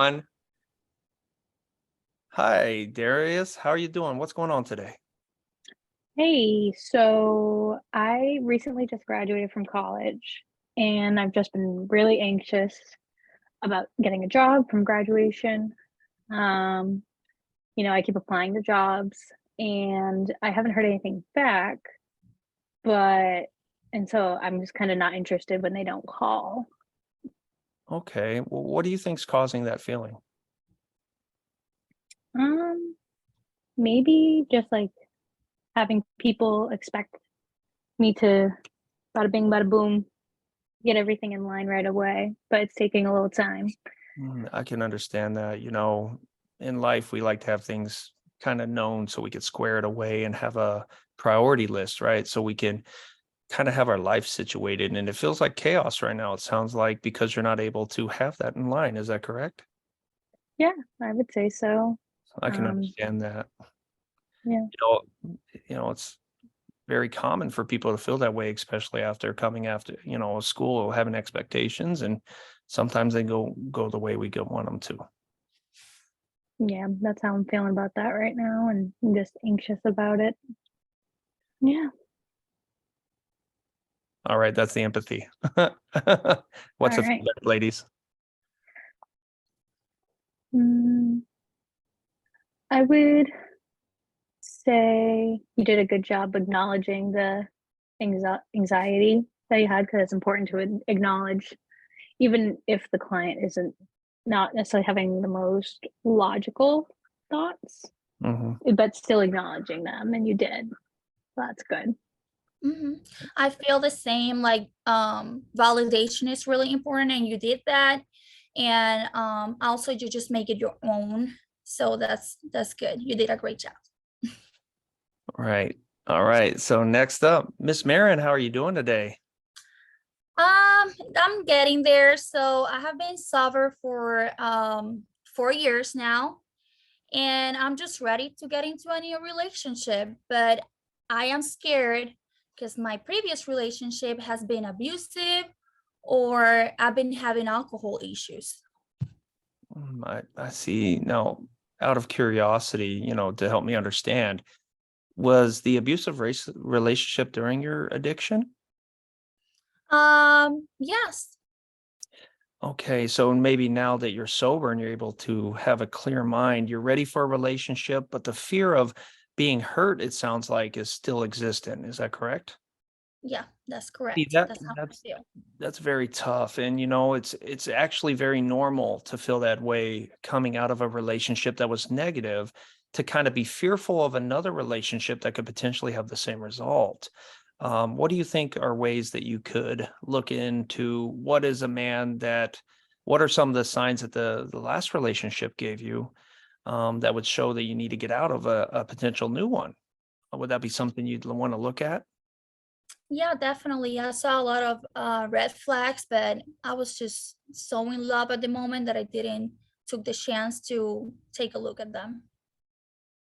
On. Hi, Darius. How are you doing? What's going on today? Hey, so I recently just graduated from college and I've just been really anxious about getting a job from graduation. Um, I keep applying to jobs and I haven't heard anything back, but and so I'm just kind of not interested when they don't call. Okay. Well, what do you think's causing that feeling? Um, Maybe just like having people expect me to bada bing, bada boom, get everything in line right away, but it's taking a little time. I can understand that. In life, we like to have things kind of known so we could square it away and have a priority list, right? So we can kind of have our life situated. And it feels like chaos right now. It sounds like because you're not able to have that in line. Is that correct? Yeah, I would say so. I can Um, understand that. yeah. It's very common for people to feel that way, especially after coming after, school, having expectations, and sometimes they go the way we go want them to. Yeah, that's how I'm feeling about that right now, and I'm just anxious about it. Yeah. All right, that's the empathy. All What's the right. feedback, ladies? Mm, I would say you did a good job acknowledging the anxiety that you had because it's important to acknowledge, even if the client isn't not necessarily having the most logical thoughts, Hmm. but still acknowledging them, and you did. So that's good. hmm I feel the same. Like, validation is really important, and you did that. And also, you just make it your own. So that's good. You did a great job. Right. All right. So next up, Miss Marin, how are you doing today? I'm getting there. So I have been sober for 4 years now, and I'm just ready to get into a new relationship. But I am scared because my previous relationship has been abusive, or I've been having alcohol issues. I see. Now, out of curiosity, to help me understand, was the abusive race relationship during your addiction? Yes. Okay, so maybe now that you're sober and you're able to have a clear mind, you're ready for a relationship, but the fear of being hurt, it sounds like, is still existent. Is that correct? Yeah, that's See, correct. that That's how I that's feel. that's very tough. And it's actually very normal to feel that way coming out of a relationship that was negative, to kind of be fearful of another relationship that could potentially have the same result. What do you think are ways that you could look into what are some of the signs that the last relationship gave you, that would show that you need to get out of a potential new one? Would that be something you'd want to look at? Yeah, definitely. I saw a lot of red flags, but I was just so in love at the moment that I didn't took the chance to take a look at them.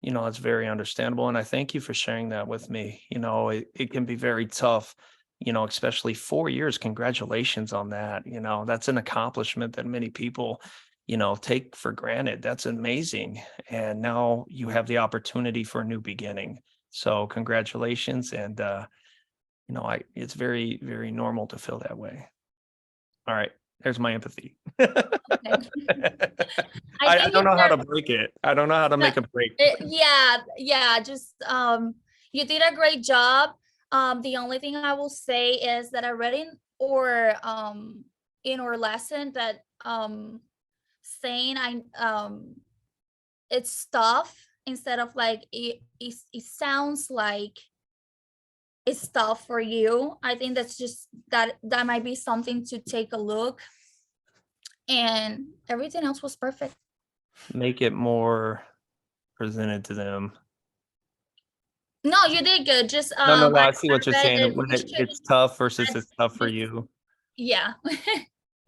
It's very understandable. And I thank you for sharing that with me. It can be very tough, especially 4 years. Congratulations on that. That's an accomplishment that many people, take for granted. That's amazing. And now you have the opportunity for a new beginning. So congratulations. And, it's very, very normal to feel that way. All right. There's my empathy. Okay. I I think don't you know how did to break it. I don't know how to a, make a break. yeah, yeah, just you did a great job. The only thing I will say is that I read in our lesson that saying it's tough instead of like it sounds like it's tough for you. I think that's just that might be something to take a look, and everything else was perfect. Make it more presented to them. No, you did good. Just No, no, no, I I see what you're read saying, that when you should it's tough versus add it's tough for this. you. Yeah.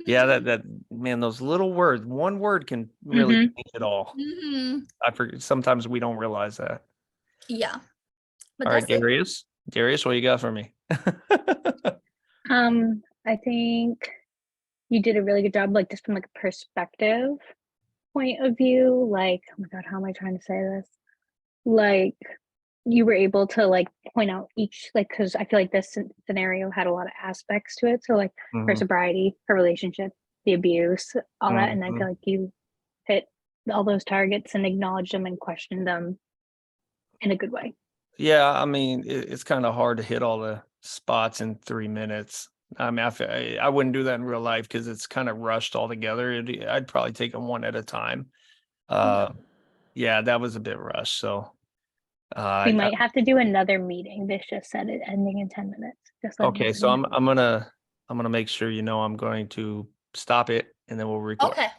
Yeah, that man, those little words, one word can really Hmm. change it all. hmm I forget, sometimes we don't realize that. Yeah, but All right, that's it. Darius. Darius, what you got for me? I think you did a really good job, like just from like a perspective. point of view, like, oh my god, how am I trying to say this? Like, you were able to, like, point out each, like, because I feel like this scenario had a lot of aspects to it, so, like, her Mhm, sobriety, her relationship, the abuse, all that, and I mhm. feel like you hit all those targets and acknowledged them and questioned them in a good way. Yeah, I mean, it's kinda hard to hit all the spots in 3 minutes. I mean, I wouldn't do that in real life because it's kinda rushed altogether. I'd probably take them one at a time. Yeah. Uh, yeah, that was a bit rushed, so, We I might have to do another meeting. This just said it ending in 10 minutes. Just letting okay, so everybody know. I'm gonna make sure I'm going to stop it, and then we'll record. Okay.